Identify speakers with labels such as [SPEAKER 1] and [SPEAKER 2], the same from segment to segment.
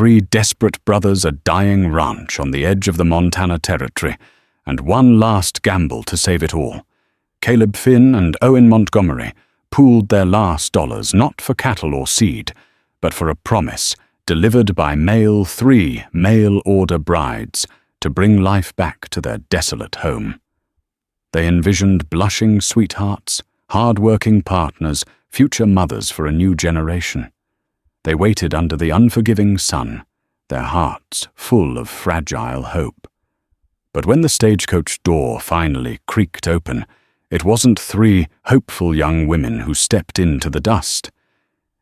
[SPEAKER 1] three desperate brothers a dying ranch on the edge of the Montana Territory, and one last gamble to save it all. Caleb Finn and Owen Montgomery pooled their last dollars not for cattle or seed, but for a promise delivered by three mail-order brides to bring life back to their desolate home. They envisioned blushing sweethearts, hard-working partners, future mothers for a new generation. They waited under the unforgiving sun, their hearts full of fragile hope. But when the stagecoach door finally creaked open, it wasn't three hopeful young women who stepped into the dust.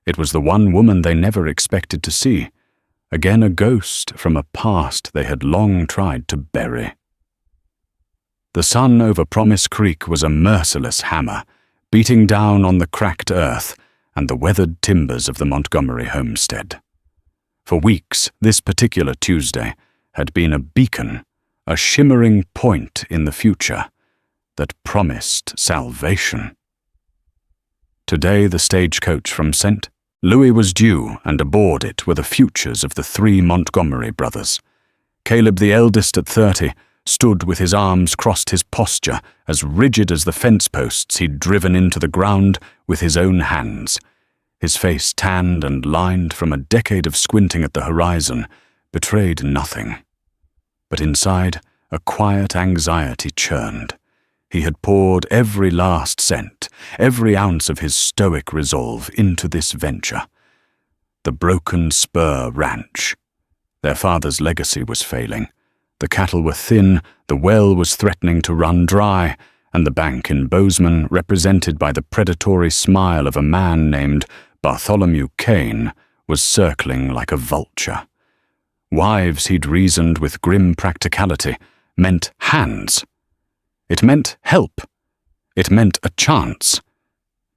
[SPEAKER 1] It was the one woman they never expected to see, again a ghost from a past they had long tried to bury. The sun over Promise Creek was a merciless hammer, beating down on the cracked earth and the weathered timbers of the Montgomery homestead. For weeks, this particular Tuesday had been a beacon, a shimmering point in the future that promised salvation. Today, the stagecoach from St. Louis was due, and aboard it were the futures of the three Montgomery brothers. Caleb, the eldest at 30, stood with his arms crossed, his posture as rigid as the fence posts he'd driven into the ground with his own hands. His face, tanned and lined from a decade of squinting at the horizon, betrayed nothing. But inside, a quiet anxiety churned. He had poured every last cent, every ounce of his stoic resolve into this venture. The Broken Spur Ranch. Their father's legacy was failing. The cattle were thin, the well was threatening to run dry, and the bank in Bozeman, represented by the predatory smile of a man named Bartholomew Kane, was circling like a vulture. Wives, he'd reasoned with grim practicality, meant hands. It meant help. It meant a chance.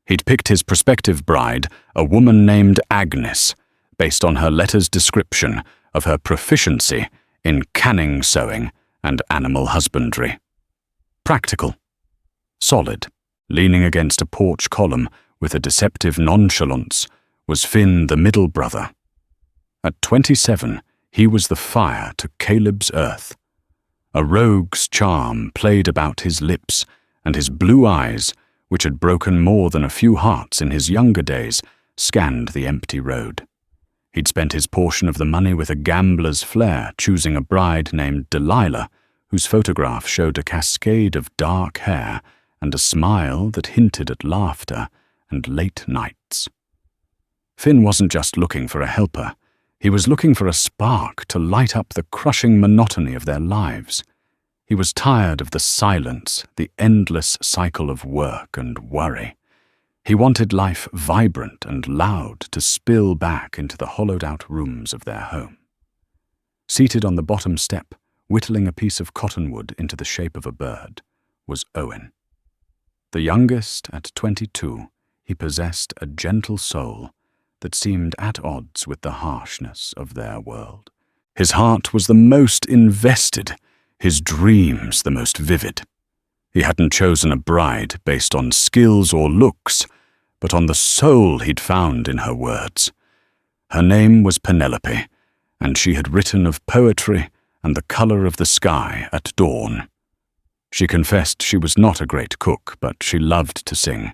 [SPEAKER 1] He'd picked his prospective bride, a woman named Agnes, based on her letter's description of her proficiency in canning sewing and animal husbandry. Practical. Solid. Leaning against a porch column with a deceptive nonchalance was Finn, the middle brother. At 27, he was the fire to Caleb's earth. A rogue's charm played about his lips, and his blue eyes, which had broken more than a few hearts in his younger days, scanned the empty road. He'd spent his portion of the money with a gambler's flair, choosing a bride named Delilah, whose photograph showed a cascade of dark hair and a smile that hinted at laughter and late nights. Finn wasn't just looking for a helper. He was looking for a spark to light up the crushing monotony of their lives. He was tired of the silence, the endless cycle of work and worry. He wanted life vibrant and loud to spill back into the hollowed-out rooms of their home. Seated on the bottom step, whittling a piece of cottonwood into the shape of a bird, was Owen. The youngest, at 22, he possessed a gentle soul that seemed at odds with the harshness of their world. His heart was the most invested, his dreams the most vivid. He hadn't chosen a bride based on skills or looks, but on the soul he'd found in her words. Her name was Penelope, and she had written of poetry and the color of the sky at dawn. She confessed she was not a great cook, but she loved to sing.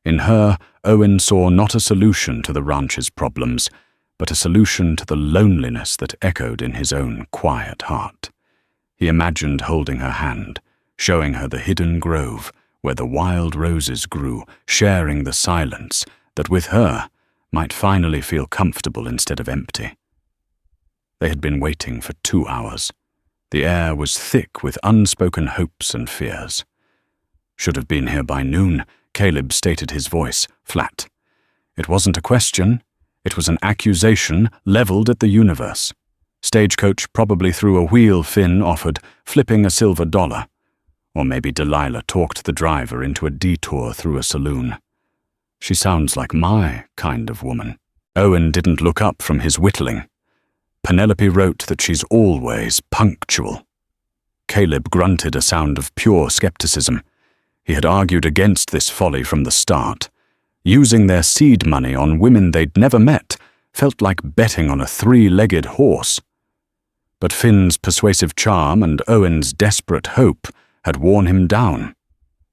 [SPEAKER 1] In her, Owen saw not a solution to the ranch's problems, but a solution to the loneliness that echoed in his own quiet heart. He imagined holding her hand, showing her the hidden grove where the wild roses grew, sharing the silence that with her might finally feel comfortable instead of empty. They had been waiting for 2 hours. The air was thick with unspoken hopes and fears. Should have been here by noon, Caleb stated, his voice flat. It wasn't a question, it was an accusation leveled at the universe. Stagecoach probably threw a wheel, Finn offered, flipping a silver dollar. Or maybe Delilah talked the driver into a detour through a saloon. She sounds like my kind of woman. Owen didn't look up from his whittling. Penelope wrote that she's always punctual. Caleb grunted a sound of pure skepticism. He had argued against this folly from the start. Using their seed money on women they'd never met, felt like betting on a three-legged horse. But Finn's persuasive charm and Owen's desperate hope had worn him down.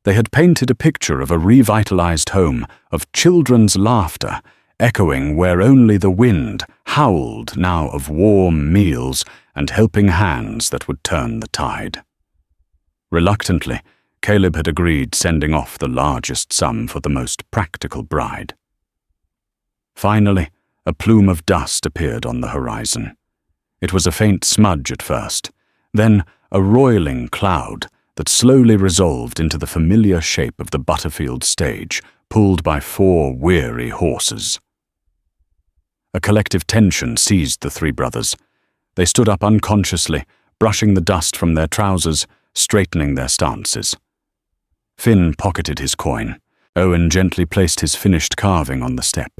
[SPEAKER 1] They had painted a picture of a revitalized home, of children's laughter, echoing where only the wind howled now, of warm meals and helping hands that would turn the tide. Reluctantly, Caleb had agreed, sending off the largest sum for the most practical bride. Finally, a plume of dust appeared on the horizon. It was a faint smudge at first, then a roiling cloud that slowly resolved into the familiar shape of the Butterfield stage, pulled by 4 weary horses. A collective tension seized the 3 brothers. They stood up unconsciously, brushing the dust from their trousers, straightening their stances. Finn pocketed his coin. Owen gently placed his finished carving on the step.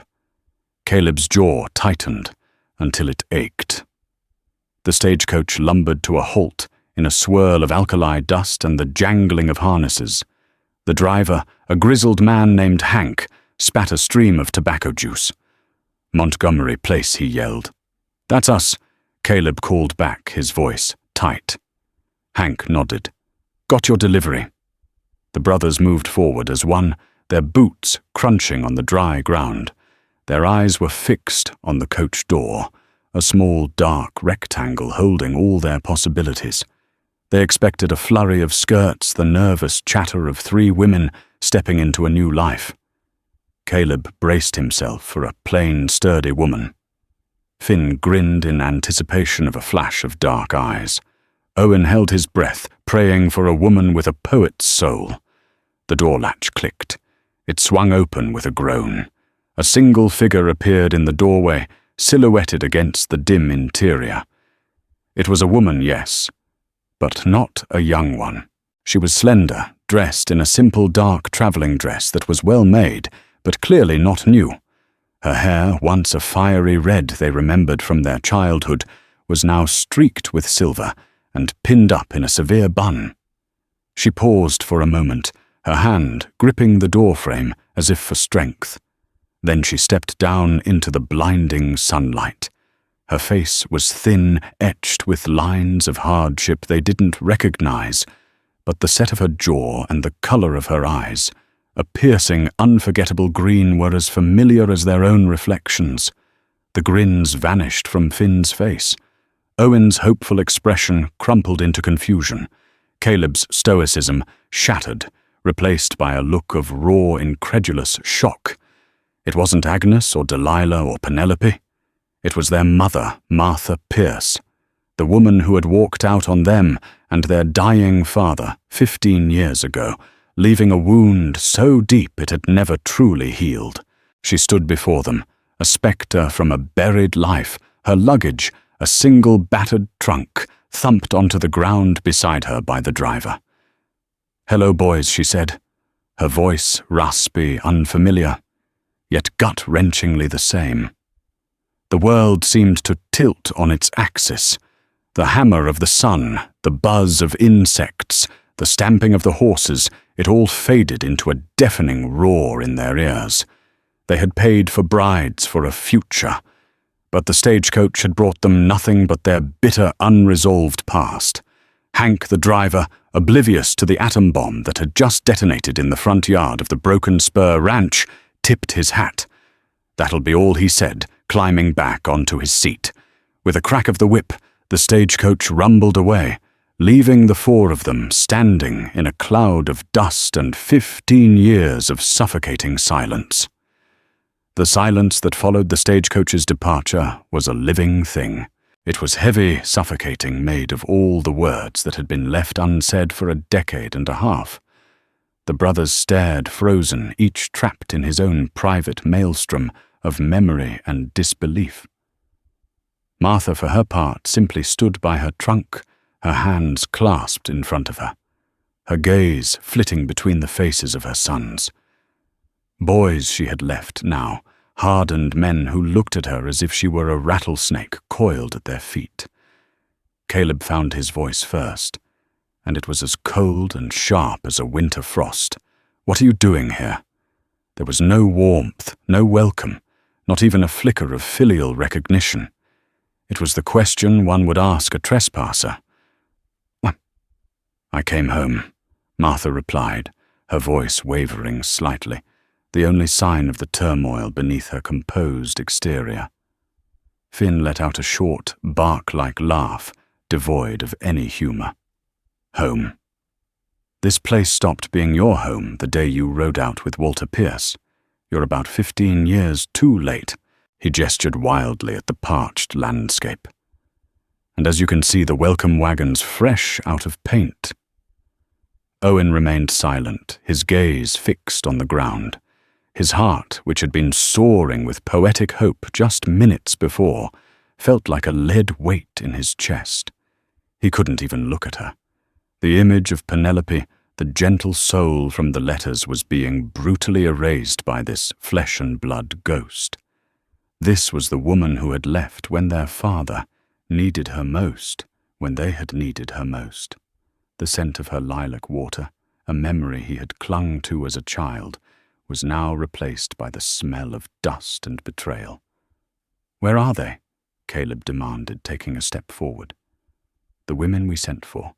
[SPEAKER 1] Caleb's jaw tightened until it ached. The stagecoach lumbered to a halt in a swirl of alkali dust and the jangling of harnesses. The driver, a grizzled man named Hank, spat a stream of tobacco juice. "Montgomery Place," he yelled. "That's us," Caleb called back, his voice tight. Hank nodded. "Got your delivery." The brothers moved forward as one, their boots crunching on the dry ground. Their eyes were fixed on the coach door, a small dark rectangle holding all their possibilities. They expected a flurry of skirts, the nervous chatter of 3 women stepping into a new life. Caleb braced himself for a plain, sturdy woman. Finn grinned in anticipation of a flash of dark eyes. Owen held his breath, praying for a woman with a poet's soul. The door latch clicked. It swung open with a groan. A single figure appeared in the doorway, silhouetted against the dim interior. It was a woman, yes, but not a young one. She was slender, dressed in a simple dark traveling dress that was well made, but clearly not new. Her hair, once a fiery red they remembered from their childhood, was now streaked with silver and pinned up in a severe bun. She paused for a moment, her hand gripping the doorframe as if for strength. Then she stepped down into the blinding sunlight. Her face was thin, etched with lines of hardship they didn't recognize, but the set of her jaw and the color of her eyes, a piercing, unforgettable green, were as familiar as their own reflections. The grins vanished from Finn's face. Owen's hopeful expression crumpled into confusion. Caleb's stoicism shattered, replaced by a look of raw, incredulous shock. It wasn't Agnes or Delilah or Penelope. It was their mother, Martha Pierce, the woman who had walked out on them and their dying father 15 years ago, leaving a wound so deep it had never truly healed. She stood before them, a spectre from a buried life, her luggage, a single battered trunk, thumped onto the ground beside her by the driver. "Hello, boys," she said, her voice raspy, unfamiliar, yet gut-wrenchingly the same. The world seemed to tilt on its axis. The hammer of the sun, the buzz of insects, the stamping of the horses, it all faded into a deafening roar in their ears. They had paid for brides for a future, but the stagecoach had brought them nothing but their bitter, unresolved past. Hank, the driver, oblivious to the atom bomb that had just detonated in the front yard of the Broken Spur Ranch, tipped his hat. That'll be all he said, climbing back onto his seat. With a crack of the whip, the stagecoach rumbled away, leaving the 4 of them standing in a cloud of dust and 15 years of suffocating silence. The silence that followed the stagecoach's departure was a living thing. It was heavy, suffocating, made of all the words that had been left unsaid for a decade and a half. The brothers stared, frozen, each trapped in his own private maelstrom of memory and disbelief. Martha, for her part, simply stood by her trunk, her hands clasped in front of her, her gaze flitting between the faces of her sons. Boys she had left now, hardened men who looked at her as if she were a rattlesnake coiled at their feet. Caleb found his voice first, and it was as cold and sharp as a winter frost. "What are you doing here?" There was no warmth, no welcome, not even a flicker of filial recognition. It was the question one would ask a trespasser. "I came home," Martha replied, her voice wavering slightly, the only sign of the turmoil beneath her composed exterior. Finn let out a short, bark-like laugh, devoid of any humor. "Home. This place stopped being your home the day you rode out with Walter Pierce. You're about 15 years too late." He gestured wildly at the parched landscape. "And as you can see, the welcome wagon's fresh out of paint." Owen remained silent, his gaze fixed on the ground. His heart, which had been soaring with poetic hope just minutes before, felt like a lead weight in his chest. He couldn't even look at her. The image of Penelope, the gentle soul from the letters, was being brutally erased by this flesh-and-blood ghost. This was the woman who had left when their father needed her most, when they had needed her most. The scent of her lilac water, a memory he had clung to as a child, was now replaced by the smell of dust and betrayal. "Where are they?" Caleb demanded, taking a step forward. "The women we sent for.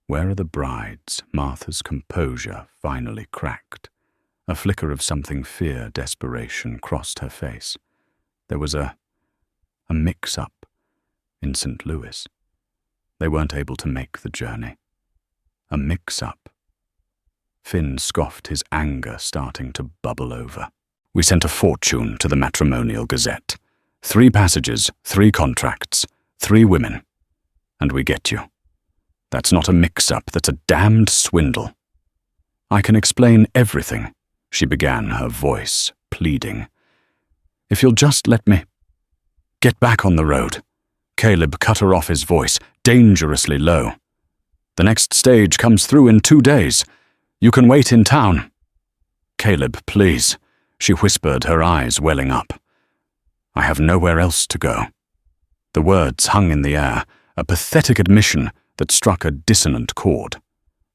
[SPEAKER 1] Where are the brides?" Martha's composure finally cracked. A flicker of something desperation crossed her face. There was a mix-up in St. Louis. They weren't able to make the journey. A mix-up. Finn scoffed, his anger starting to bubble over. "We sent a fortune to the Matrimonial Gazette. 3 passages, 3 contracts, 3 women. And we get you. That's not a mix-up, that's a damned swindle." "I can explain everything," she began, her voice pleading. "If you'll just let me get back on the road." Caleb cut her off, his voice dangerously low. "The next stage comes through in 2 days. You can wait in town." "Caleb, please," she whispered, her eyes welling up. "I have nowhere else to go." The words hung in the air, a pathetic admission that struck a dissonant chord.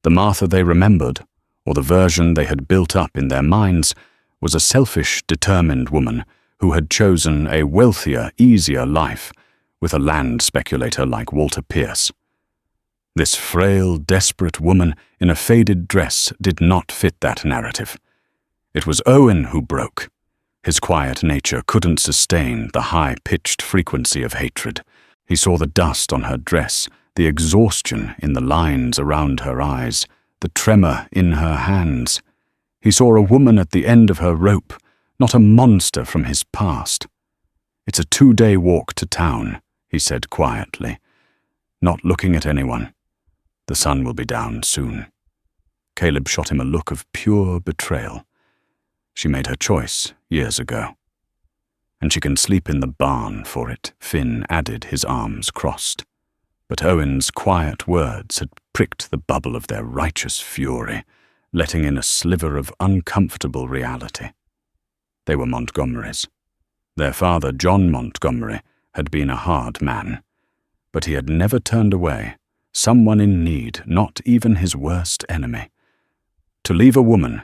[SPEAKER 1] The Martha they remembered, or the version they had built up in their minds, was a selfish, determined woman who had chosen a wealthier, easier life with a land speculator like Walter Pierce. This frail, desperate woman in a faded dress did not fit that narrative. It was Owen who broke. His quiet nature couldn't sustain the high-pitched frequency of hatred. He saw the dust on her dress, the exhaustion in the lines around her eyes, the tremor in her hands. He saw a woman at the end of her rope, not a monster from his past. "It's a 2-day walk to town," he said quietly, not looking at anyone. "The sun will be down soon." Caleb shot him a look of pure betrayal. She made her choice years ago. "And she can sleep in the barn for it," Finn added, his arms crossed. But Owen's quiet words had pricked the bubble of their righteous fury, letting in a sliver of uncomfortable reality. They were Montgomerys. Their father, John Montgomery, had been a hard man, but he had never turned away someone in need, not even his worst enemy. To leave a woman,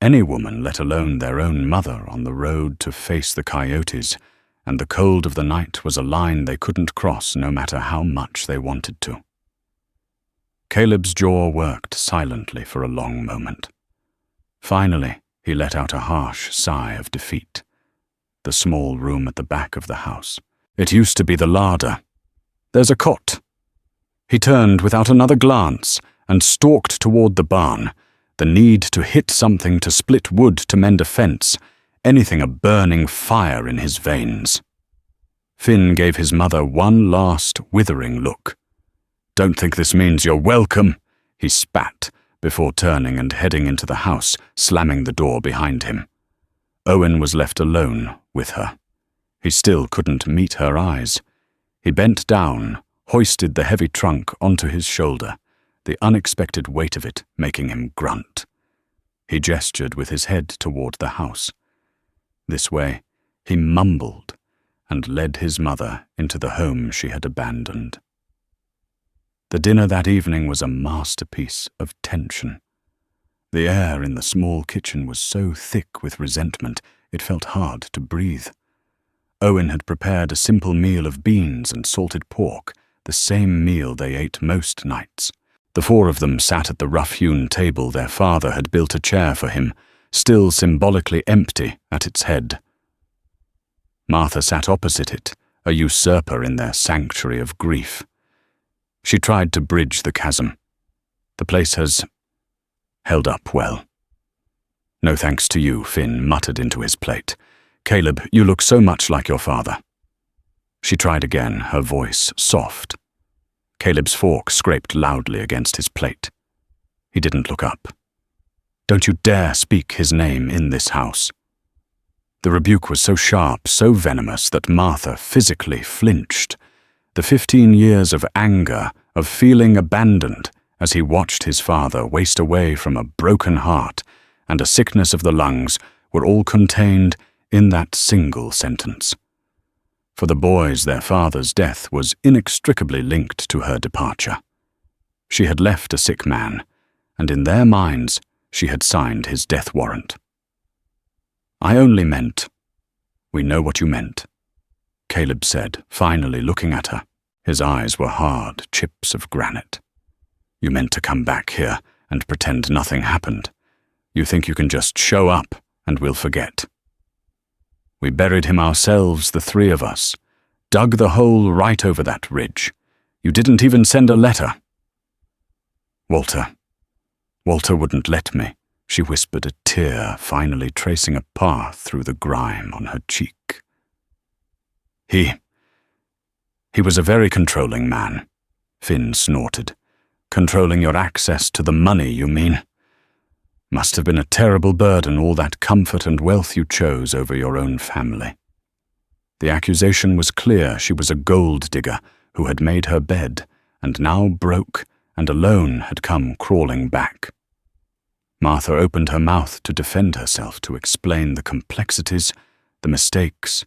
[SPEAKER 1] any woman, let alone their own mother, on the road to face the coyotes, and the cold of the night was a line they couldn't cross no matter how much they wanted to. Caleb's jaw worked silently for a long moment. Finally, he let out a harsh sigh of defeat. The small room at the back of the house. "It used to be the larder. There's a cot." He turned without another glance and stalked toward the barn, the need to hit something, to split wood, to mend a fence, anything a burning fire in his veins. Finn gave his mother one last withering look. "Don't think this means you're welcome," he spat, before turning and heading into the house, slamming the door behind him. Owen was left alone with her. He still couldn't meet her eyes. He bent down, hoisted the heavy trunk onto his shoulder, the unexpected weight of it making him grunt. He gestured with his head toward the house. This way, he mumbled and led his mother into the home she had abandoned. The dinner that evening was a masterpiece of tension. The air in the small kitchen was so thick with resentment it felt hard to breathe. Owen had prepared a simple meal of beans and salted pork, the same meal they ate most nights. The four of them sat at the rough-hewn table their father had built a chair for him, still symbolically empty at its head. Martha sat opposite it, a usurper in their sanctuary of grief. She tried to bridge the chasm. The place has held up well. "No thanks to you," Finn muttered into his plate. "Caleb, you look so much like your father." She tried again, her voice soft. Caleb's fork scraped loudly against his plate. He didn't look up. "Don't you dare speak his name in this house." The rebuke was so sharp, so venomous, that Martha physically flinched. The 15 years of anger, of feeling abandoned, as he watched his father waste away from a broken heart and a sickness of the lungs, were all contained in that single sentence. For the boys, their father's death was inextricably linked to her departure. She had left a sick man, and in their minds she had signed his death warrant. "I only meant—" "We know what you meant," Caleb said, finally looking at her. His eyes were hard chips of granite. "You meant to come back here and pretend nothing happened. You think you can just show up and we'll forget. We buried him ourselves, the three of us. Dug the hole right over that ridge. You didn't even send a letter." Walter wouldn't let me," she whispered, a tear finally tracing a path through the grime on her cheek. He was a very controlling man," Finn snorted. "Controlling your access to the money, you mean? Must have been a terrible burden, all that comfort and wealth you chose over your own family." The accusation was clear. She was a gold digger who had made her bed, and now broke and alone had come crawling back. Martha opened her mouth to defend herself, to explain the complexities, the mistakes,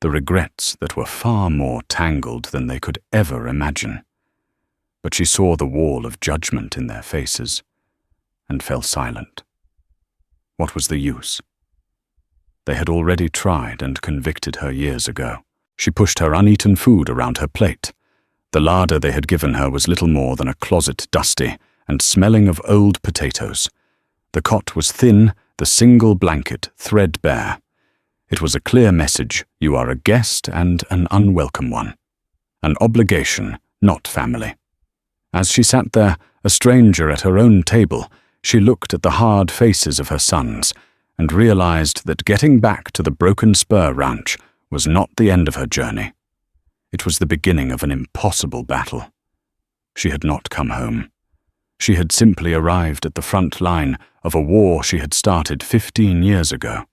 [SPEAKER 1] the regrets that were far more tangled than they could ever imagine. But she saw the wall of judgment in their faces and fell silent. What was the use? They had already tried and convicted her years ago. She pushed her uneaten food around her plate. The larder they had given her was little more than a closet dusty and smelling of old potatoes. The cot was thin, the single blanket threadbare. It was a clear message: you are a guest and an unwelcome one. An obligation, not family. As she sat there, a stranger at her own table, she looked at the hard faces of her sons and realized that getting back to the Broken Spur Ranch was not the end of her journey. It was the beginning of an impossible battle. She had not come home. She had simply arrived at the front line of a war she had started 15 years ago.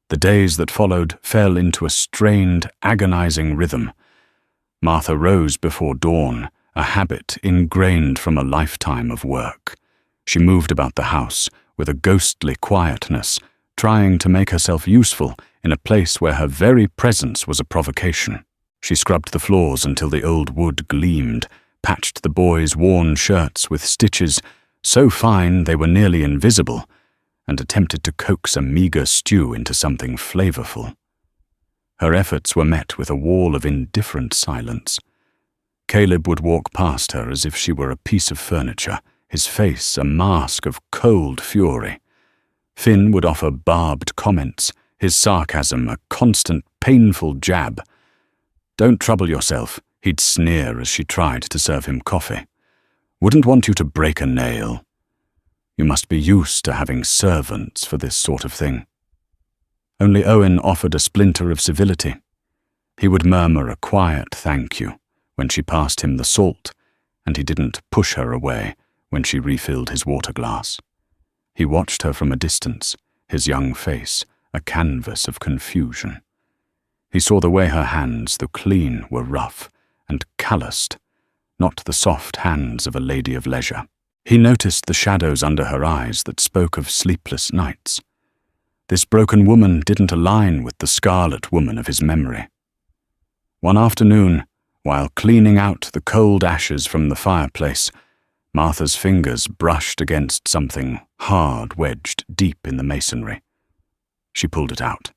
[SPEAKER 1] The days that followed fell into a strained, agonizing rhythm. Martha rose before dawn, a habit ingrained from a lifetime of work. She moved about the house with a ghostly quietness, trying to make herself useful in a place where her very presence was a provocation. She scrubbed the floors until the old wood gleamed, patched the boys' worn shirts with stitches so fine they were nearly invisible, and attempted to coax a meager stew into something flavorful. Her efforts were met with a wall of indifferent silence. Caleb would walk past her as if she were a piece of furniture, his face a mask of cold fury. Finn would offer barbed comments, his sarcasm a constant, painful jab. "Don't trouble yourself," he'd sneer as she tried to serve him coffee. "Wouldn't want you to break a nail. You must be used to having servants for this sort of thing." Only Owen offered a splinter of civility. He would murmur a quiet thank you when she passed him the salt, and he didn't push her away when she refilled his water glass. He watched her from a distance, his young face a canvas of confusion. He saw the way her hands, though clean, were rough and calloused, not the soft hands of a lady of leisure. He noticed the shadows under her eyes that spoke of sleepless nights. This broken woman didn't align with the scarlet woman of his memory. One afternoon, while cleaning out the cold ashes from the fireplace, Martha's fingers brushed against something hard wedged deep in the masonry. She pulled it out.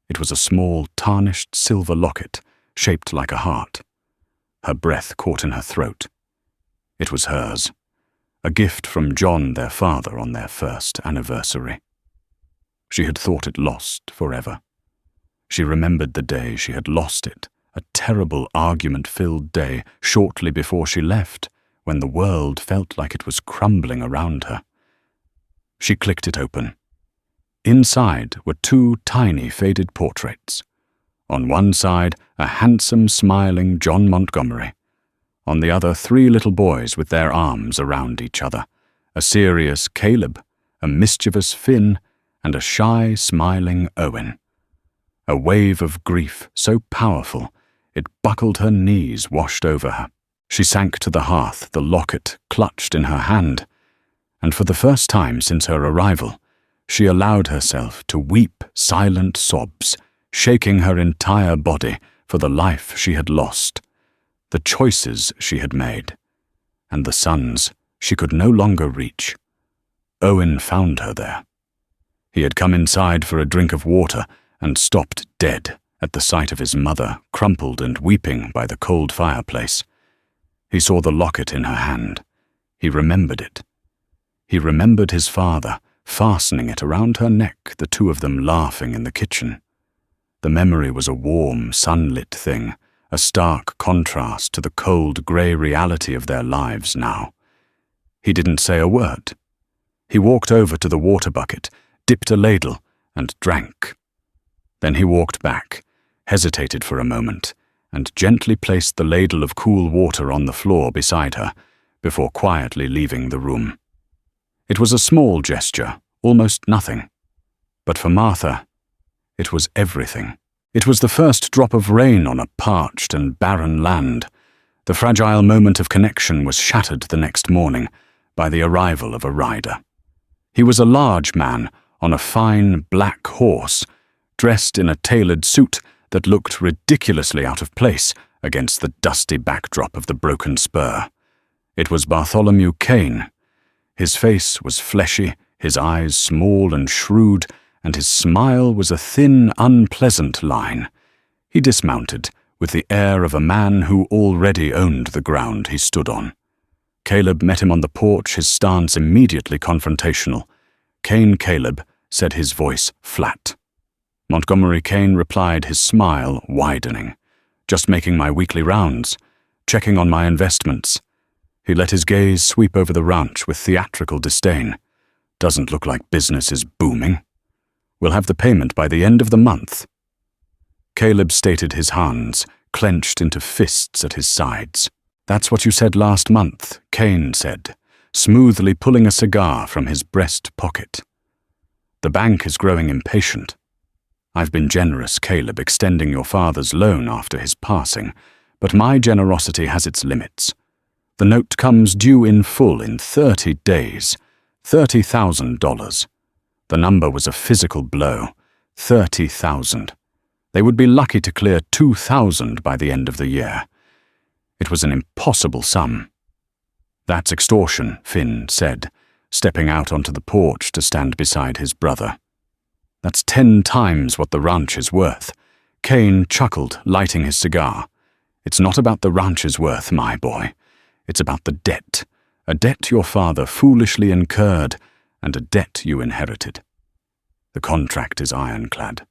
[SPEAKER 1] It was a small, tarnished silver locket, shaped like a heart. Her breath caught in her throat. It was hers, a gift from John, their father, on their first anniversary. She had thought it lost forever. She remembered the day she had lost it, a terrible argument-filled day shortly before she left, when the world felt like it was crumbling around her. She clicked it open. Inside were two tiny faded portraits. On one side, a handsome, smiling John Montgomery. On the other, three little boys with their arms around each other, a serious Caleb, a mischievous Finn, and a shy, smiling Owen. A wave of grief so powerful it buckled her knees, washed over her. She sank to the hearth, the locket clutched in her hand, and for the first time since her arrival, she allowed herself to weep silent sobs, shaking her entire body for the life she had lost, the choices she had made, and the sons she could no longer reach. Owen found her there. He had come inside for a drink of water and stopped dead at the sight of his mother, crumpled and weeping by the cold fireplace. He saw the locket in her hand. He remembered it. He remembered his father, fastening it around her neck, the two of them laughing in the kitchen. The memory was a warm, sunlit thing, a stark contrast to the cold, grey reality of their lives now. He didn't say a word. He walked over to the water bucket, dipped a ladle, and drank. Then he walked back, hesitated for a moment, and gently placed the ladle of cool water on the floor beside her, before quietly leaving the room. It was a small gesture, almost nothing. But for Martha, it was everything. It was the first drop of rain on a parched and barren land. The fragile moment of connection was shattered the next morning by the arrival of a rider. He was a large man on a fine black horse, dressed in a tailored suit that looked ridiculously out of place against the dusty backdrop of the broken spur. It was Bartholomew Kane. His face was fleshy, his eyes small and shrewd, and his smile was a thin, unpleasant line. He dismounted, with the air of a man who already owned the ground he stood on. Caleb met him on the porch, his stance immediately confrontational. Caleb said, his voice flat. Montgomery Kane replied, his smile widening. Just making my weekly rounds, checking on my investments. He let his gaze sweep over the ranch with theatrical disdain. Doesn't look like business is booming. We'll have the payment by the end of the month. Caleb stated, his hands clenched into fists at his sides. That's what you said last month, Kane said, smoothly pulling a cigar from his breast pocket. The bank is growing impatient. I've been generous, Caleb, extending your father's loan after his passing, but my generosity has its limits. The note comes due in full in 30 days, $30,000. The number was a physical blow, 30,000. They would be lucky to clear 2,000 by the end of the year. It was an impossible sum. That's extortion, Finn said, stepping out onto the porch to stand beside his brother. That's 10 times what the ranch is worth. Kane chuckled, lighting his cigar. It's not about the ranch's worth, my boy. It's about the debt. A debt your father foolishly incurred, and a debt you inherited. The contract is ironclad.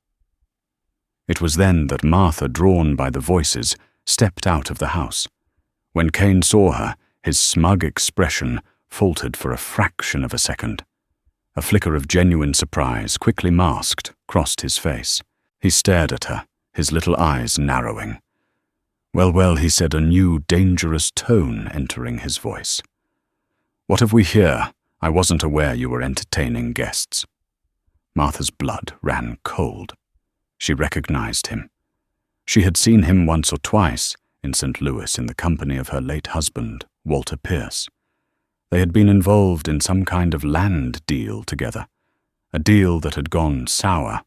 [SPEAKER 1] It was then that Martha, drawn by the voices, stepped out of the house. When Kane saw her, his smug expression faltered for a fraction of a second. A flicker of genuine surprise, quickly masked, crossed his face. He stared at her, his little eyes narrowing. Well, he said, a new, dangerous tone entering his voice. What have we here? I wasn't aware you were entertaining guests. Martha's blood ran cold. She recognized him. She had seen him once or twice in St. Louis in the company of her late husband, Walter Pierce. They had been involved in some kind of land deal together, a deal that had gone sour.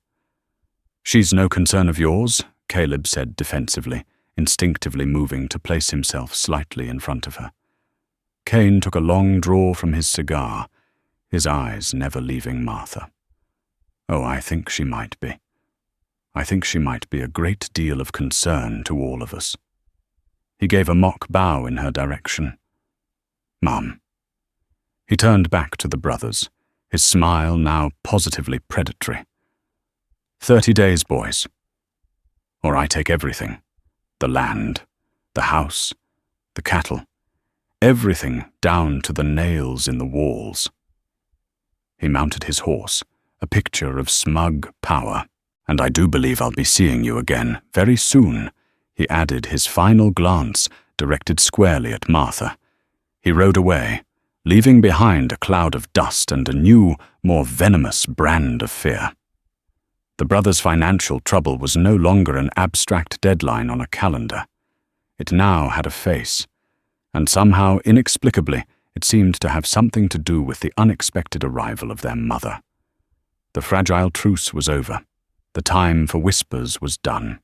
[SPEAKER 1] She's no concern of yours, Caleb said defensively, instinctively moving to place himself slightly in front of her. Kane took a long draw from his cigar, his eyes never leaving Martha. Oh, I think she might be. I think she might be a great deal of concern to all of us." He gave a mock bow in her direction. "Mum." He turned back to the brothers, his smile now positively predatory. 30 days, boys. Or I take everything. The land, the house, the cattle, everything down to the nails in the walls." He mounted his horse, a picture of smug power. "And I do believe I'll be seeing you again very soon," he added, his final glance directed squarely at Martha. He rode away, leaving behind a cloud of dust and a new, more venomous brand of fear. The brothers' financial trouble was no longer an abstract deadline on a calendar. It now had a face, and somehow, inexplicably, it seemed to have something to do with the unexpected arrival of their mother. The fragile truce was over. The time for whispers was done.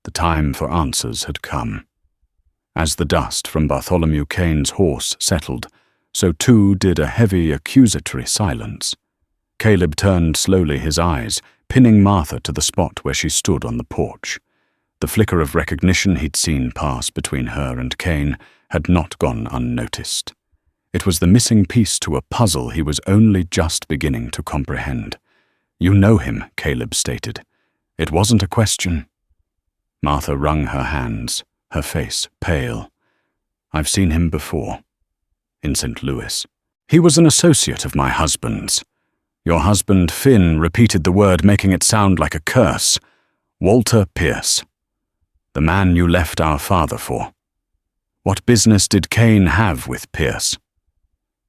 [SPEAKER 1] The time for answers had come. As the dust from Bartholomew Kane's horse settled, so too did a heavy, accusatory silence. Caleb turned slowly his eyes, pinning Martha to the spot where she stood on the porch. The flicker of recognition he'd seen pass between her and Kane had not gone unnoticed. It was the missing piece to a puzzle he was only just beginning to comprehend. "You know him," Caleb stated. "It wasn't a question." Martha wrung her hands, her face pale. "I've seen him before. In St. Louis. He was an associate of my husband's. Your husband, Finn, repeated the word, making it sound like a curse. Walter Pierce. The man you left our father for. What business did Kane have with Pierce?"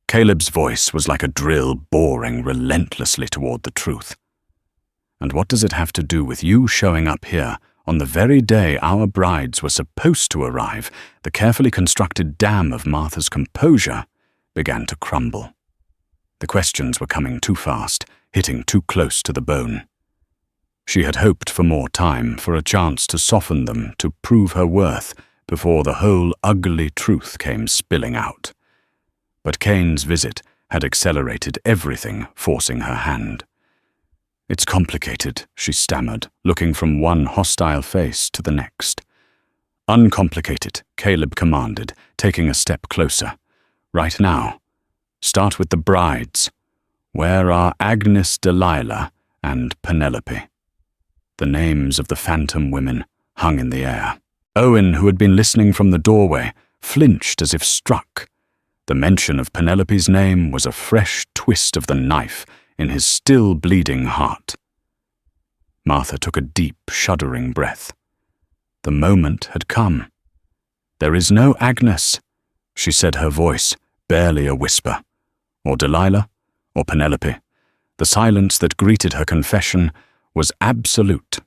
[SPEAKER 1] Caleb's voice was like a drill boring relentlessly toward the truth. "And what does it have to do with you showing up here on the very day our brides were supposed to arrive?" The carefully constructed dam of Martha's composure began to crumble. The questions were coming too fast, hitting too close to the bone. She had hoped for more time, for a chance to soften them, to prove her worth, before the whole ugly truth came spilling out. But Kane's visit had accelerated everything, forcing her hand. "It's complicated," she stammered, looking from one hostile face to the next. "Uncomplicate," Caleb commanded, taking a step closer. "Right now. Start with the brides. Where are Agnes, Delilah, and Penelope?" The names of the phantom women hung in the air. Owen, who had been listening from the doorway, flinched as if struck. The mention of Penelope's name was a fresh twist of the knife in his still bleeding heart. Martha took a deep, shuddering breath. The moment had come. "There is no Agnes," she said, her voice barely a whisper. Or Delilah, or Penelope. The silence that greeted her confession was absolute.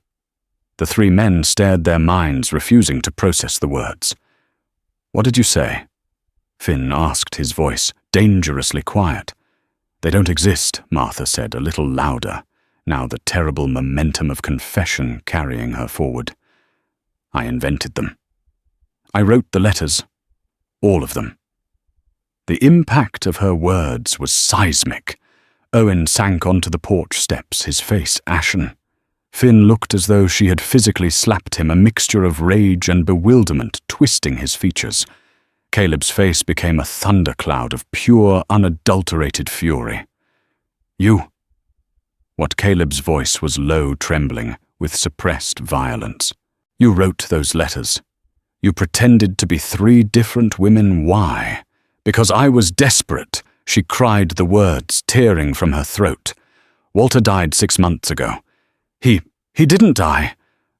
[SPEAKER 1] The three men stared their minds, refusing to process the words. "What did you say?" Finn asked, his voice dangerously quiet. "They don't exist," Martha said, a little louder, now the terrible momentum of confession carrying her forward. "I invented them. I wrote the letters. All of them." The impact of her words was seismic. Owen sank onto the porch steps, his face ashen. Finn looked as though she had physically slapped him, a mixture of rage and bewilderment twisting his features. Caleb's face became a thundercloud of pure, unadulterated fury. "You." What Caleb's voice was low, trembling, with suppressed violence. "You wrote those letters. You pretended to be three different women. Why?" "Because I was desperate," she cried the words tearing from her throat. "Walter died 6 months ago. He didn't die.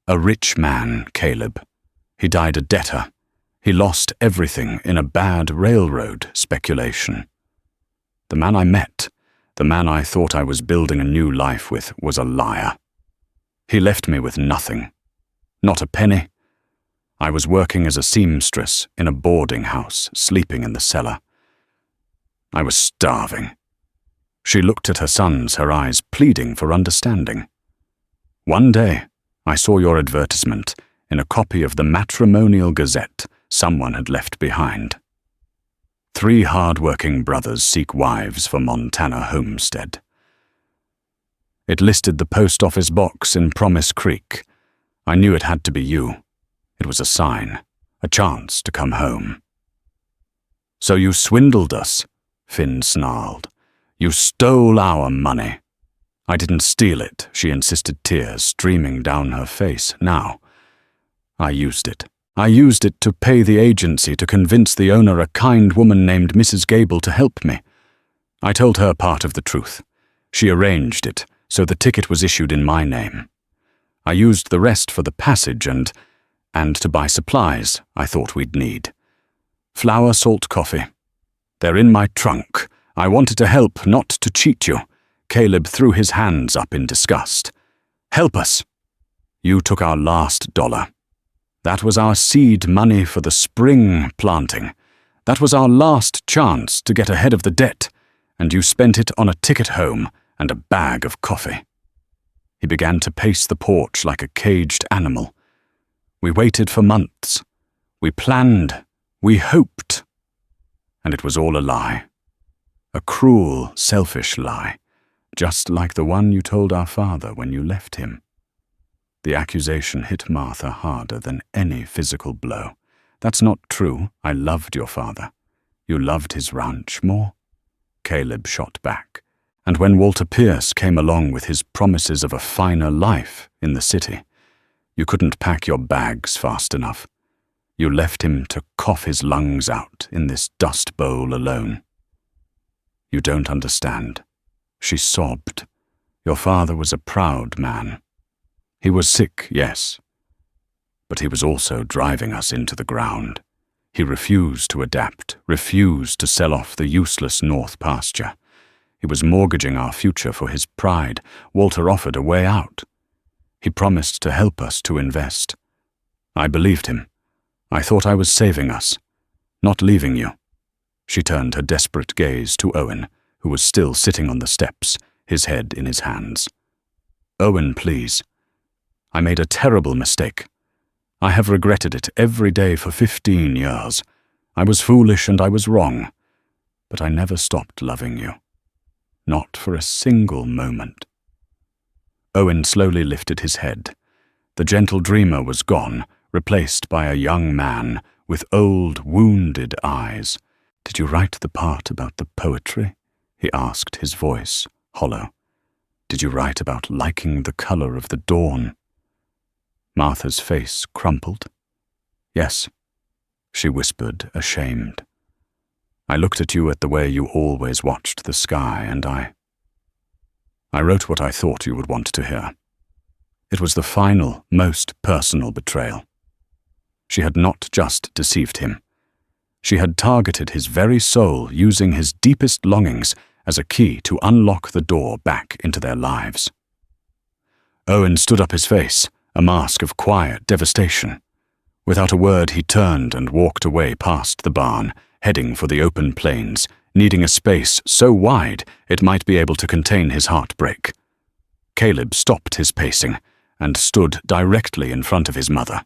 [SPEAKER 1] A rich man, Caleb. He died a debtor. He lost everything in a bad railroad speculation. The man I met, the man I thought I was building a new life with, was a liar. He left me with nothing. Not a penny. I was working as a seamstress in a boarding house, sleeping in the cellar. I was starving." She looked at her sons, her eyes pleading for understanding. "One day, I saw your advertisement in a copy of the Matrimonial Gazette someone had left behind. 3 hard-working brothers seek wives for Montana homestead. It listed the post office box in Promise Creek. I knew it had to be you. It was a sign, a chance to come home. "So you swindled us," Finn snarled. "You stole our money." "I didn't steal it," she insisted, tears streaming down her face. "Now, I used it. I used it to pay the agency to convince the owner, a kind woman named Mrs. Gable, to help me. I told her part of the truth. She arranged it, so the ticket was issued in my name. I used the rest for the passage and to buy supplies I thought we'd need. Flour, salt, coffee. They're in my trunk. I wanted to help, not to cheat you." Caleb threw his hands up in disgust. "Help us. You took our last dollar. That was our seed money for the spring planting. That was our last chance to get ahead of the debt, and you spent it on a ticket home and a bag of coffee." He began to pace the porch like a caged animal. "We waited for months. We planned. We hoped. And it was all a lie. A cruel, selfish lie, just like the one you told our father when you left him." The accusation hit Martha harder than any physical blow. "That's not true. I loved your father. You loved his ranch more." Caleb shot back. "And when Walter Pierce came along with his promises of a finer life in the city, you couldn't pack your bags fast enough. You left him to cough his lungs out in this dust bowl alone. You don't understand." She sobbed. "Your father was a proud man. He was sick, yes, but he was also driving us into the ground. He refused to adapt, refused to sell off the useless north pasture. He was mortgaging our future for his pride. Walter offered a way out. He promised to help us to invest. I believed him. I thought I was saving us, not leaving you." She turned her desperate gaze to Owen, who was still sitting on the steps, his head in his hands. "Owen, please. I made a terrible mistake. I have regretted it every day for 15 years. I was foolish and I was wrong, but I never stopped loving you. Not for a single moment." Owen slowly lifted his head. The gentle dreamer was gone, replaced by a young man with old, wounded eyes. "Did you write the part about the poetry?" he asked, his voice hollow. "Did you write about liking the color of the dawn?" Martha's face crumpled. "Yes," she whispered, ashamed. "I looked at you at the way you always watched the sky, and I wrote what I thought you would want to hear. It was the final, most personal betrayal. She had not just deceived him. She had targeted his very soul, using his deepest longings as a key to unlock the door back into their lives." Owen stood up, his face a mask of quiet devastation. Without a word, he turned and walked away past the barn, heading for the open plains, needing a space so wide it might be able to contain his heartbreak. Caleb stopped his pacing and stood directly in front of his mother.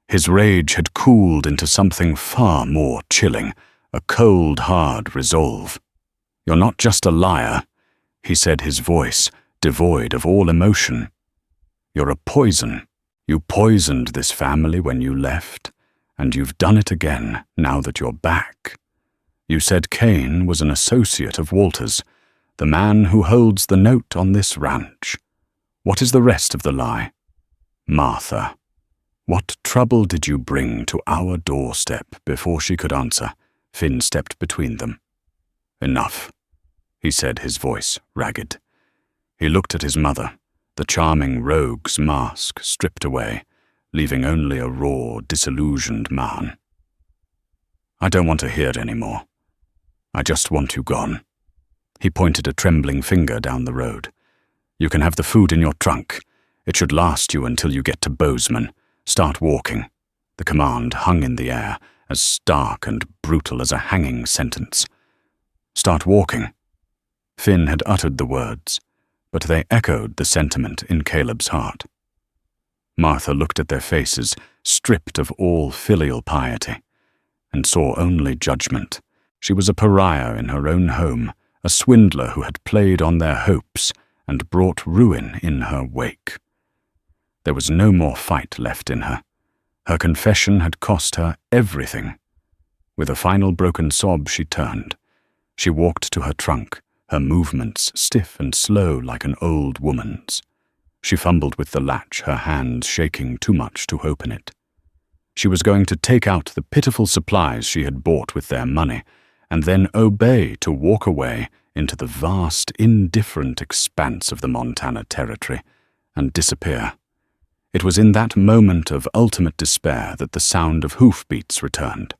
[SPEAKER 1] His rage had cooled into something far more chilling, a cold, hard resolve. "You're not just a liar," he said, his voice devoid of all emotion. "You're a poison. You poisoned this family when you left, and you've done it again now that you're back. You said Kane was an associate of Walter's, the man who holds the note on this ranch. What is the rest of the lie? Martha, what trouble did you bring to our doorstep?" Before she could answer, Finn stepped between them. "Enough," he said, his voice ragged. He looked at his mother, the charming rogue's mask stripped away, leaving only a raw, disillusioned man. "I don't want to hear it anymore. I just want you gone." He pointed a trembling finger down the road. "You can have the food in your trunk. It should last you until you get to Bozeman. Start walking." The command hung in the air, as stark and brutal as a hanging sentence. "Start walking." Finn had uttered the words, but they echoed the sentiment in Caleb's heart. Martha looked at their faces, stripped of all filial piety, and saw only judgment. She was a pariah in her own home, a swindler who had played on their hopes and brought ruin in her wake. There was no more fight left in her. Her confession had cost her everything. With a final broken sob, she turned. She walked to her trunk, her movements stiff and slow like an old woman's. She fumbled with the latch, her hands shaking too much to open it. She was going to take out the pitiful supplies she had bought with their money, and then obey to walk away into the vast, indifferent expanse of the Montana Territory, and disappear. It was in that moment of ultimate despair that the sound of hoofbeats returned.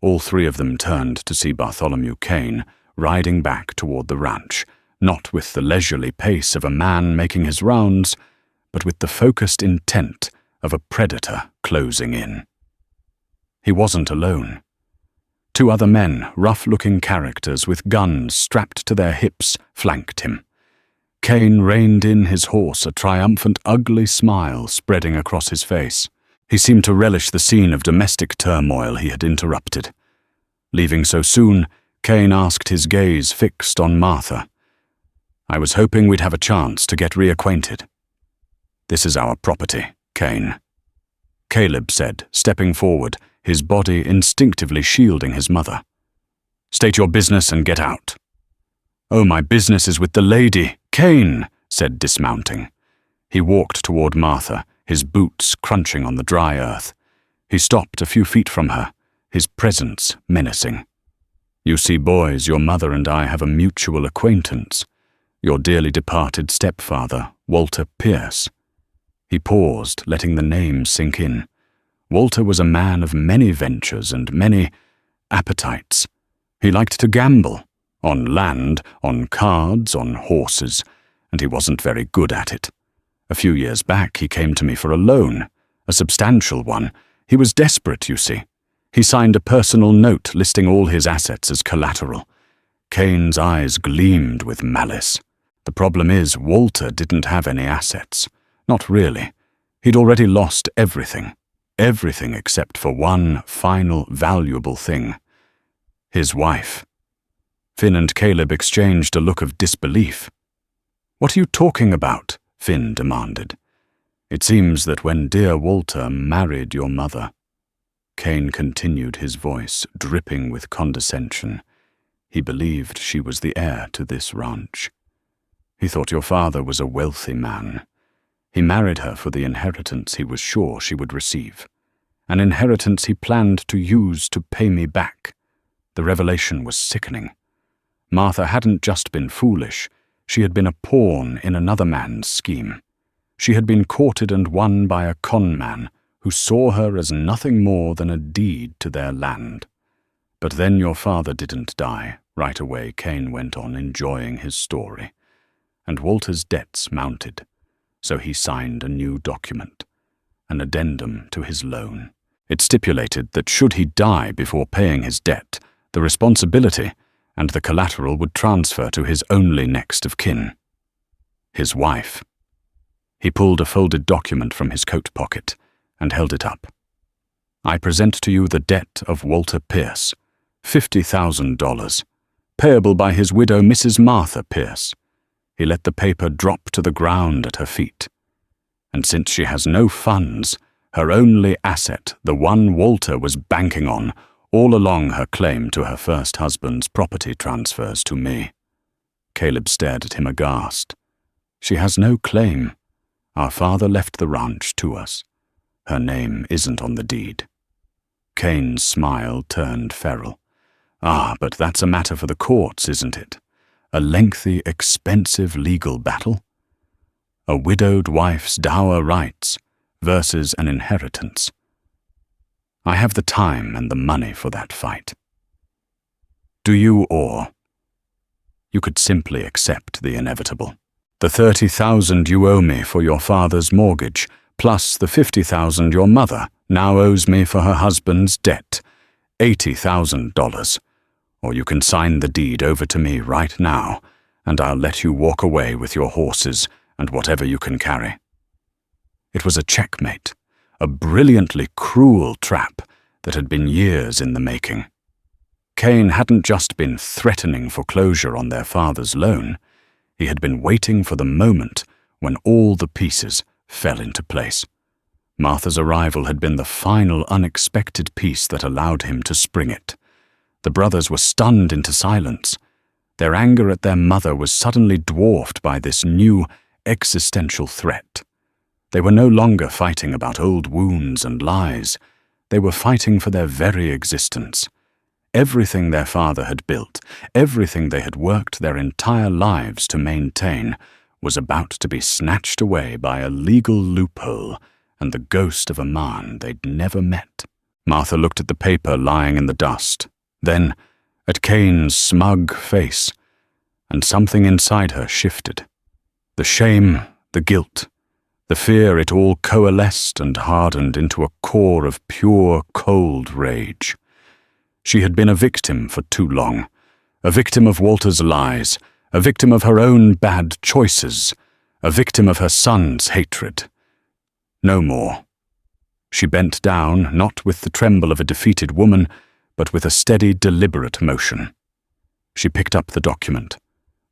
[SPEAKER 1] All three of them turned to see Bartholomew Kane riding back toward the ranch, not with the leisurely pace of a man making his rounds, but with the focused intent of a predator closing in. He wasn't alone. Two other men, rough-looking characters with guns strapped to their hips, flanked him. Kane reined in his horse, a triumphant, ugly smile spreading across his face. He seemed to relish the scene of domestic turmoil he had interrupted. Leaving so soon, Kane asked, his gaze fixed on Martha. "I was hoping we'd have a chance to get reacquainted." "This is our property, Kane," Caleb said, stepping forward, his body instinctively shielding his mother. "State your business and get out." "Oh, my business is with the lady," Kane said, dismounting. He walked toward Martha, his boots crunching on the dry earth. He stopped a few feet from her, his presence menacing. "You see, boys, your mother and I have a mutual acquaintance. Your dearly departed stepfather, Walter Pierce." He paused, letting the name sink in. Walter was a man of many ventures and many appetites. He liked to gamble, on land, on cards, on horses, and he wasn't very good at it. A few years back he came to me for a loan, a substantial one. He was desperate, you see. He signed a personal note listing all his assets as collateral. Kane's eyes gleamed with malice. The problem is, Walter didn't have any assets. Not really. He'd already lost everything. Everything except for one final valuable thing. His wife. Finn and Caleb exchanged a look of disbelief. "What are you talking about?" Finn demanded. "It seems that when dear Walter married your mother," Kane continued, his voice dripping with condescension, "he believed she was the heir to this ranch. He thought your father was a wealthy man. He married her for the inheritance he was sure she would receive, an inheritance he planned to use to pay me back." The revelation was sickening. Martha hadn't just been foolish, she had been a pawn in another man's scheme. She had been courted and won by a con man who saw her as nothing more than a deed to their land. "But then your father didn't die," right away Kane went on, enjoying his story. "And Walter's debts mounted, so he signed a new document, an addendum to his loan. It stipulated that should he die before paying his debt, the responsibility and the collateral would transfer to his only next of kin, his wife." He pulled a folded document from his coat pocket and held it up. "I present to you the debt of Walter Pierce, $50,000, payable by his widow, Mrs. Martha Pierce." He let the paper drop to the ground at her feet. "And since she has no funds, her only asset, the one Walter was banking on, all along her claim to her first husband's property, transfers to me." Caleb stared at him aghast. "She has no claim. Our father left the ranch to us. Her name isn't on the deed." Kane's smile turned feral. "Ah, but that's a matter for the courts, isn't it? A lengthy, expensive legal battle? A widowed wife's dower rights versus an inheritance. I have the time and the money for that fight. Do you, or you could simply accept the inevitable. The $30,000 you owe me for your father's mortgage, plus the $50,000 your mother now owes me for her husband's debt, $80,000. Or you can sign the deed over to me right now, and I'll let you walk away with your horses and whatever you can carry." It was a checkmate, a brilliantly cruel trap that had been years in the making. Kane hadn't just been threatening foreclosure on their father's loan, He had been waiting for the moment when all the pieces fell into place. Martha's arrival had been the final unexpected piece that allowed him to spring it. The brothers were stunned into silence. Their anger at their mother was suddenly dwarfed by this new existential threat. They were no longer fighting about old wounds and lies. They were fighting for their very existence. Everything their father had built, everything they had worked their entire lives to maintain, was about to be snatched away by a legal loophole and the ghost of a man they'd never met. Martha looked at the paper lying in the dust, then at Kane's smug face, and something inside her shifted. The shame, the guilt, the fear, it all coalesced and hardened into a core of pure, cold rage. She had been a victim for too long, a victim of Walter's lies, a victim of her own bad choices, a victim of her son's hatred. No more. She bent down, not with the tremble of a defeated woman, but with a steady, deliberate motion. She picked up the document.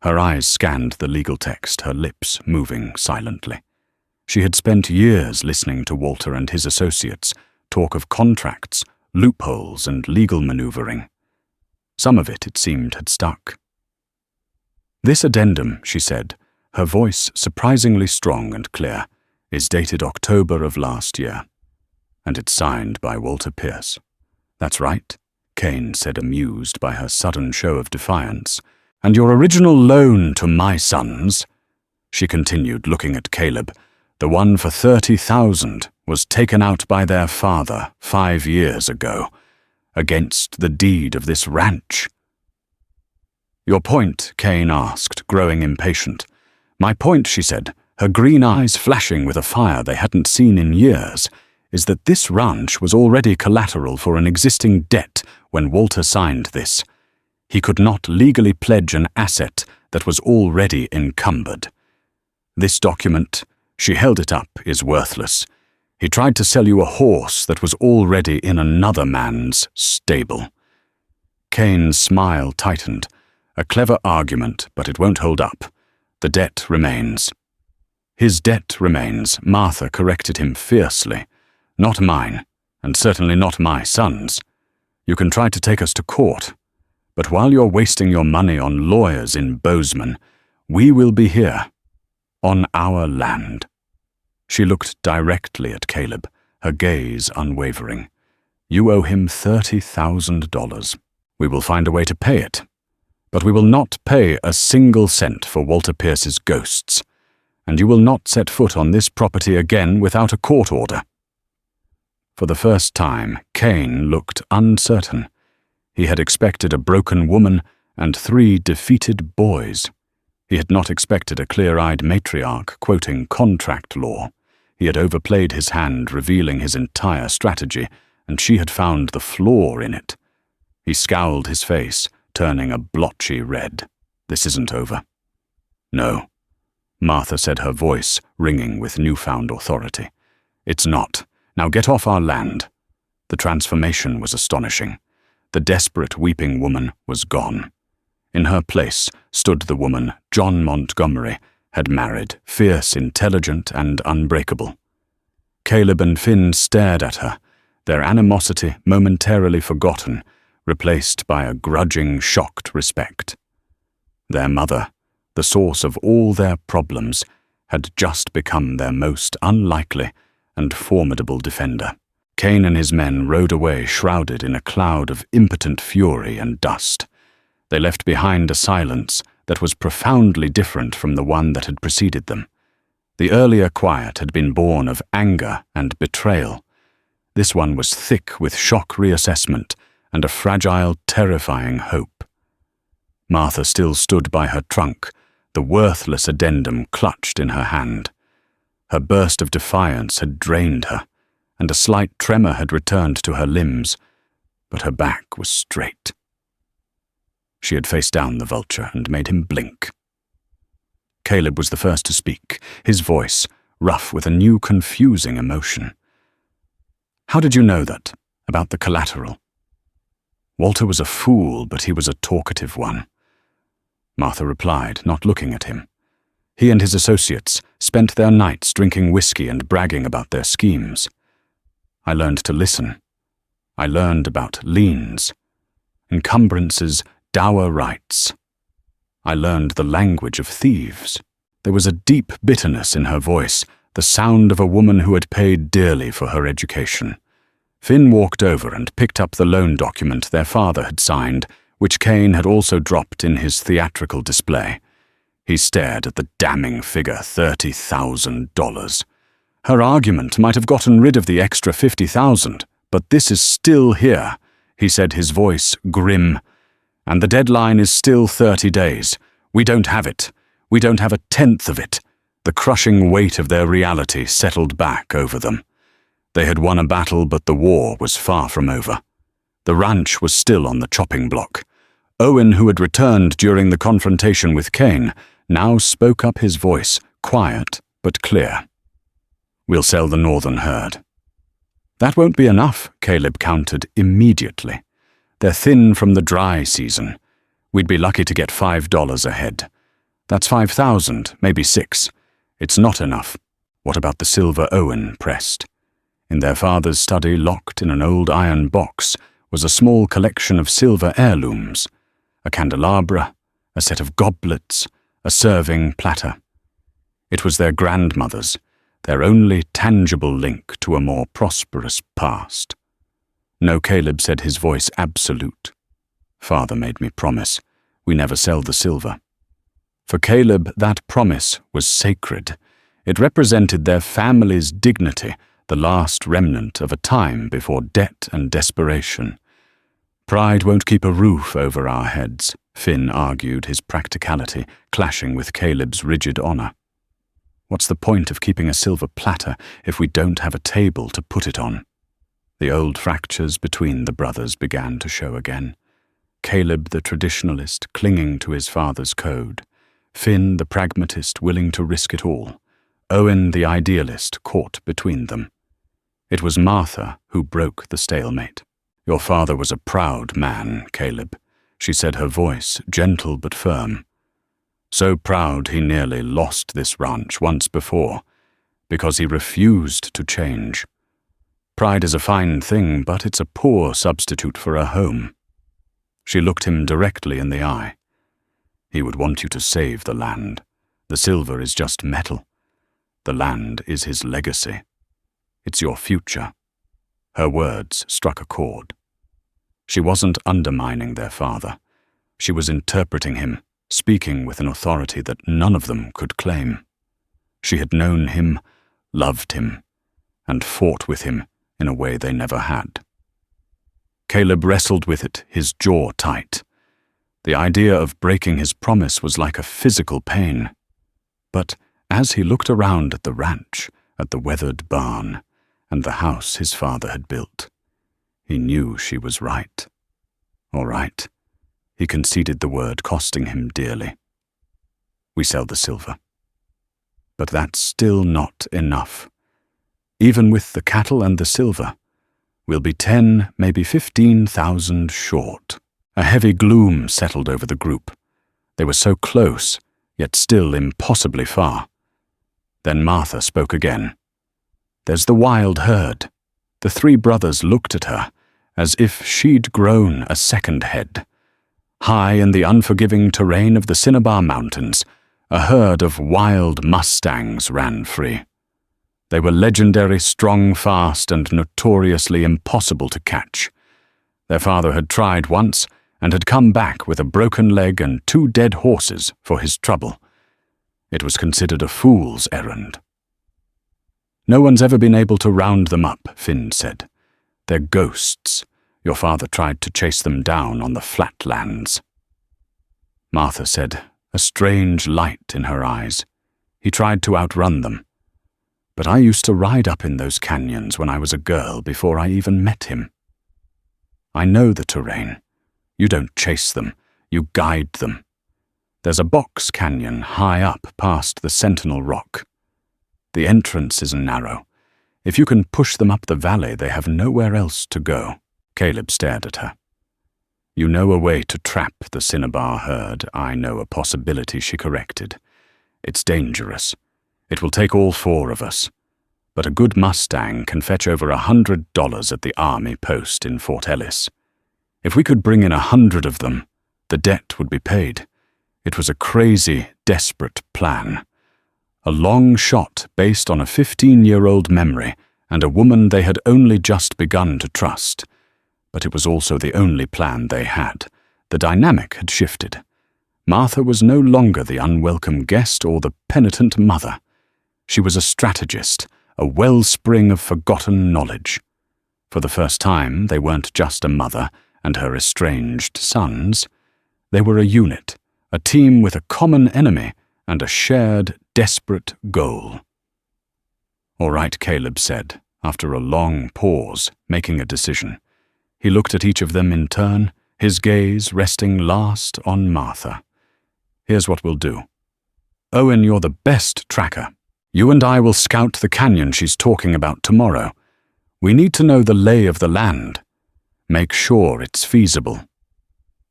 [SPEAKER 1] Her eyes scanned the legal text, her lips moving silently. She had spent years listening to Walter and his associates talk of contracts, loopholes, and legal maneuvering. Some of it seemed, had stuck. "This addendum," she said, her voice surprisingly strong and clear, "is dated October of last year, and it's signed by Walter Pierce." "That's right," Kane said, amused by her sudden show of defiance. "And your original loan to my sons," she continued, looking at Caleb, "the one for 30,000 was taken out by their father 5 years ago, against the deed of this ranch." "Your point?" Kane asked, growing impatient. "My point," she said, her green eyes flashing with a fire they hadn't seen in years, "is that this ranch was already collateral for an existing debt when Walter signed this. He could not legally pledge an asset that was already encumbered. This document," she held it up, "is worthless. He tried to sell you a horse that was already in another man's stable." Kane's smile tightened. "A clever argument, but it won't hold up. The debt remains." "His debt remains," Martha corrected him fiercely. "Not mine, and certainly not my son's. You can try to take us to court, but while you're wasting your money on lawyers in Bozeman, we will be here, on our land." She looked directly at Caleb, her gaze unwavering. "You owe him $30,000. We will find a way to pay it. But we will not pay a single cent for Walter Pierce's ghosts, and you will not set foot on this property again without a court order." For the first time, Kane looked uncertain. He had expected a broken woman and 3 defeated boys. He had not expected a clear-eyed matriarch quoting contract law. He had overplayed his hand, revealing his entire strategy, and she had found the flaw in it. He scowled his face, turning a blotchy red. "This isn't over." "No," Martha said, her voice ringing with newfound authority. "It's not. Now get off our land." The transformation was astonishing. The desperate weeping woman was gone. In her place stood the woman John Montgomery had married, fierce, intelligent, and unbreakable. Caleb and Finn stared at her, their animosity momentarily forgotten, replaced by a grudging, shocked respect. Their mother, the source of all their problems, had just become their most unlikely and formidable defender. Kane and his men rode away shrouded in a cloud of impotent fury and dust. They left behind a silence that was profoundly different from the one that had preceded them. The earlier quiet had been born of anger and betrayal. This one was thick with shock reassessment and a fragile, terrifying hope. Martha still stood by her trunk, the worthless addendum clutched in her hand. Her burst of defiance had drained her, and a slight tremor had returned to her limbs, but her back was straight. She had faced down the vulture and made him blink. Caleb was the first to speak, his voice rough with a new confusing emotion. "How did you know that, about the collateral?" Walter was a fool, but he was a talkative one. Martha replied, not looking at him. He and his associates spent their nights drinking whiskey and bragging about their schemes. I learned to listen. I learned about liens, encumbrances, dower rights. I learned the language of thieves. There was a deep bitterness in her voice, the sound of a woman who had paid dearly for her education. Finn walked over and picked up the loan document their father had signed, which Kane had also dropped in his theatrical display. He stared at the damning figure, $30,000. Her argument might have gotten rid of the extra $50,000, but this is still here, he said, his voice grim. And the deadline is still 30 days. We don't have it. We don't have a tenth of it. The crushing weight of their reality settled back over them. They had won a battle, but the war was far from over. The ranch was still on the chopping block. Owen, who had returned during the confrontation with Kane, now spoke up, his voice quiet but clear. We'll sell the northern herd. That won't be enough, Caleb countered immediately. They're thin from the dry season. We'd be lucky to get $5 a head. That's 5,000, maybe 6. It's not enough. What about the silver? Owen pressed. In their father's study, locked in an old iron box, was a small collection of silver heirlooms, a candelabra, a set of goblets, a serving platter. It was their grandmother's, their only tangible link to a more prosperous past. No, Caleb said, his voice absolute. Father made me promise, we never sell the silver. For Caleb, that promise was sacred. It represented their family's dignity, the last remnant of a time before debt and desperation. Pride won't keep a roof over our heads, Finn argued, his practicality clashing with Caleb's rigid honor. What's the point of keeping a silver platter if we don't have a table to put it on? The old fractures between the brothers began to show again. Caleb, the traditionalist, clinging to his father's code. Finn, the pragmatist, willing to risk it all. Owen, the idealist, caught between them. It was Martha who broke the stalemate. Your father was a proud man, Caleb, she said, her voice gentle but firm. So proud he nearly lost this ranch once before, because he refused to change. Pride is a fine thing, but it's a poor substitute for a home. She looked him directly in the eye. He would want you to save the land. The silver is just metal. The land is his legacy. It's your future. Her words struck a chord. She wasn't undermining their father. She was interpreting him, speaking with an authority that none of them could claim. She had known him, loved him, and fought with him in a way they never had. Caleb wrestled with it, his jaw tight. The idea of breaking his promise was like a physical pain. But as he looked around at the ranch, at the weathered barn, and the house his father had built, he knew she was right. All right, he conceded the word, costing him dearly. We sell the silver. But that's still not enough. Even with the cattle and the silver, we'll be 10, maybe 15,000 short. A heavy gloom settled over the group. They were so close, yet still impossibly far. Then Martha spoke again. There's the wild herd. The three brothers looked at her, as if she'd grown a second head. High in the unforgiving terrain of the Cinnabar Mountains, a herd of wild mustangs ran free. They were legendary, strong, fast, and notoriously impossible to catch. Their father had tried once, and had come back with a broken leg and 2 dead horses for his trouble. It was considered a fool's errand. No one's ever been able to round them up, Finn said. They're ghosts. Your father tried to chase them down on the flatlands. Martha said, a strange light in her eyes. He tried to outrun them. But I used to ride up in those canyons when I was a girl before I even met him. I know the terrain. You don't chase them, you guide them. There's a box canyon high up past the Sentinel Rock. The entrance is narrow. If you can push them up the valley, they have nowhere else to go. Caleb stared at her. You know a way to trap the Cinnabar herd. I know a possibility, she corrected. It's dangerous. It will take all 4 of us. But a good Mustang can fetch over $100 at the army post in Fort Ellis. If we could bring in 100 of them, the debt would be paid. It was a crazy, desperate plan. A long shot based on a 15-year-old memory and a woman they had only just begun to trust. But it was also the only plan they had. The dynamic had shifted. Martha was no longer the unwelcome guest or the penitent mother. She was a strategist, a wellspring of forgotten knowledge. For the first time, they weren't just a mother and her estranged sons. They were a unit, a team with a common enemy and a shared, desperate goal. "All right," Caleb said, after a long pause, making a decision. He looked at each of them in turn, his gaze resting last on Martha. "Here's what we'll do. Owen, you're the best tracker. You and I will scout the canyon she's talking about tomorrow. We need to know the lay of the land. Make sure it's feasible.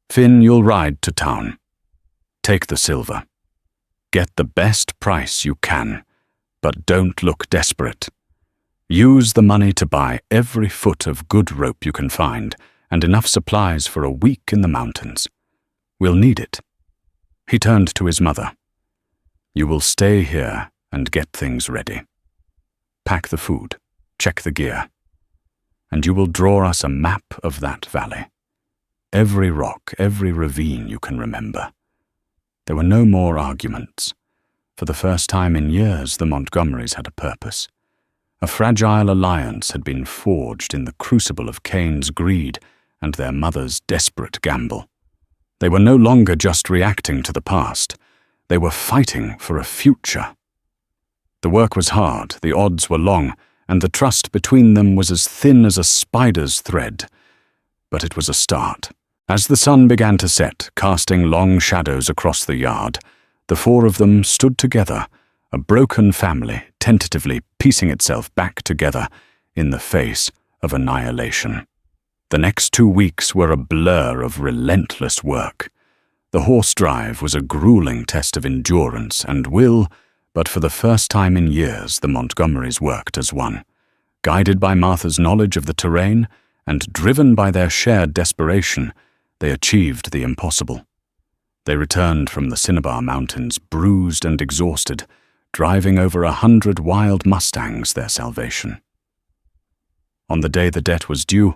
[SPEAKER 1] Finn, you'll ride to town. Take the silver. Get the best price you can, but don't look desperate. Use the money to buy every foot of good rope you can find and enough supplies for a week in the mountains. We'll need it." He turned to his mother. "You will stay here and get things ready. Pack the food, check the gear, and you will draw us a map of that valley. Every rock, every ravine you can remember." There were no more arguments. For the first time in years, the Montgomerys had a purpose. A fragile alliance had been forged in the crucible of Cain's greed and their mother's desperate gamble. They were no longer just reacting to the past. They were fighting for a future. The work was hard, the odds were long, and the trust between them was as thin as a spider's thread. But it was a start. As the sun began to set, casting long shadows across the yard, the 4 of them stood together, a broken family tentatively piecing itself back together in the face of annihilation. The next 2 weeks were a blur of relentless work. The horse drive was a grueling test of endurance and will, but for the first time in years the Montgomerys worked as one. Guided by Martha's knowledge of the terrain and driven by their shared desperation, they achieved the impossible. They returned from the Cinnabar Mountains bruised and exhausted, driving over 100 wild mustangs their salvation. On the day the debt was due,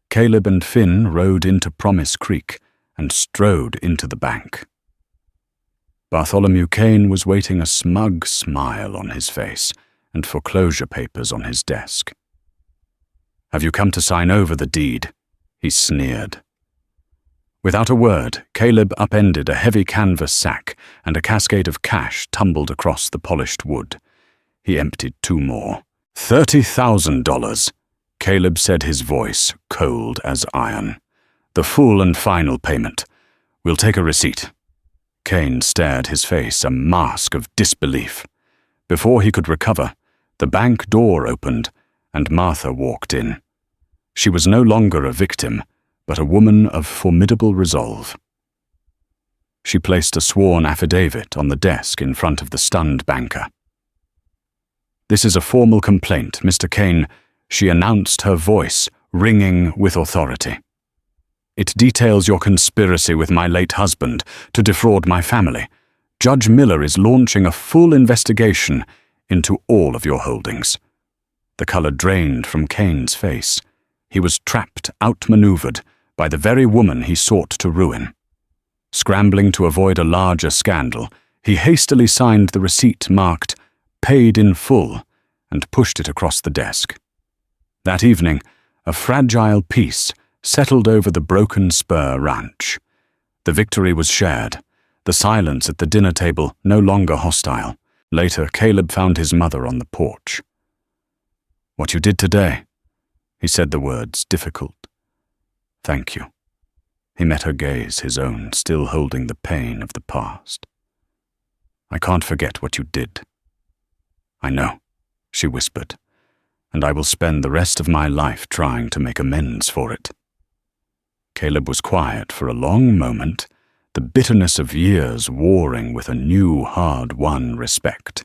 [SPEAKER 1] Caleb and Finn rode into Promise Creek and strode into the bank. Bartholomew Cain was waiting, a smug smile on his face and foreclosure papers on his desk. "Have you come to sign over the deed?" he sneered. Without a word, Caleb upended a heavy canvas sack, and a cascade of cash tumbled across the polished wood. He emptied 2 more. $30,000, Caleb said, his voice cold as iron. "The full and final payment. We'll take a receipt." Cain stared, his face a mask of disbelief. Before he could recover, the bank door opened, and Martha walked in. She was no longer a victim, but a woman of formidable resolve. She placed a sworn affidavit on the desk in front of the stunned banker. "This is a formal complaint, Mr. Cain," she announced, her voice ringing with authority. "It details your conspiracy with my late husband to defraud my family. Judge Miller is launching a full investigation into all of your holdings." The color drained from Cain's face. He was trapped, outmaneuvered, by the very woman he sought to ruin. Scrambling to avoid a larger scandal, he hastily signed the receipt marked "Paid in Full" and pushed it across the desk. That evening, a fragile peace settled over the Broken Spur Ranch. The victory was shared, the silence at the dinner table no longer hostile. Later, Caleb found his mother on the porch. "What you did today," he said, the words difficult. "Thank you." He met her gaze, his own still holding the pain of the past. "I can't forget what you did." "I know," she whispered, "and I will spend the rest of my life trying to make amends for it." Caleb was quiet for a long moment, the bitterness of years warring with a new, hard-won respect.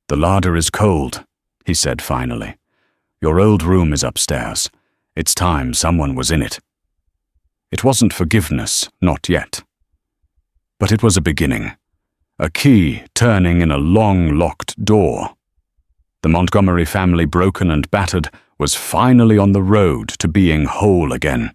[SPEAKER 1] "The larder is cold," he said finally. "Your old room is upstairs. It's time someone was in it." It wasn't forgiveness, not yet. But it was a beginning. A key turning in a long, locked door. The Montgomery family, broken and battered, was finally on the road to being whole again.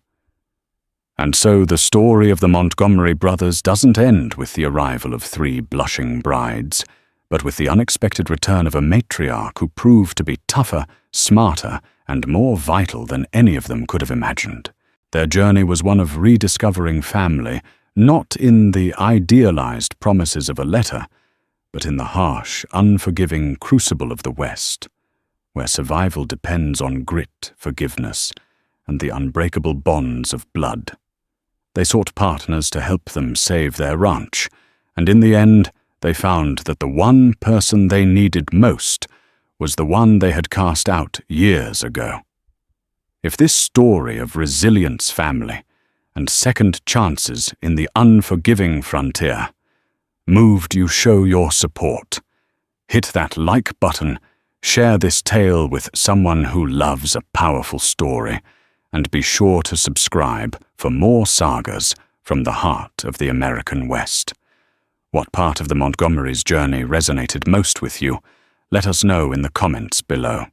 [SPEAKER 1] And so the story of the Montgomery brothers doesn't end with the arrival of 3 blushing brides, but with the unexpected return of a matriarch who proved to be tougher, smarter, and more vital than any of them could have imagined. Their journey was one of rediscovering family, not in the idealized promises of a letter, but in the harsh, unforgiving crucible of the West, where survival depends on grit, forgiveness, and the unbreakable bonds of blood. They sought partners to help them save their ranch, and in the end, they found that the one person they needed most was the one they had cast out years ago. If this story of resilience, family, and second chances in the unforgiving frontier moved you, show your support. Hit that like button, share this tale with someone who loves a powerful story, and be sure to subscribe for more sagas from the heart of the American West. What part of the Montgomery's journey resonated most with you? Let us know in the comments below.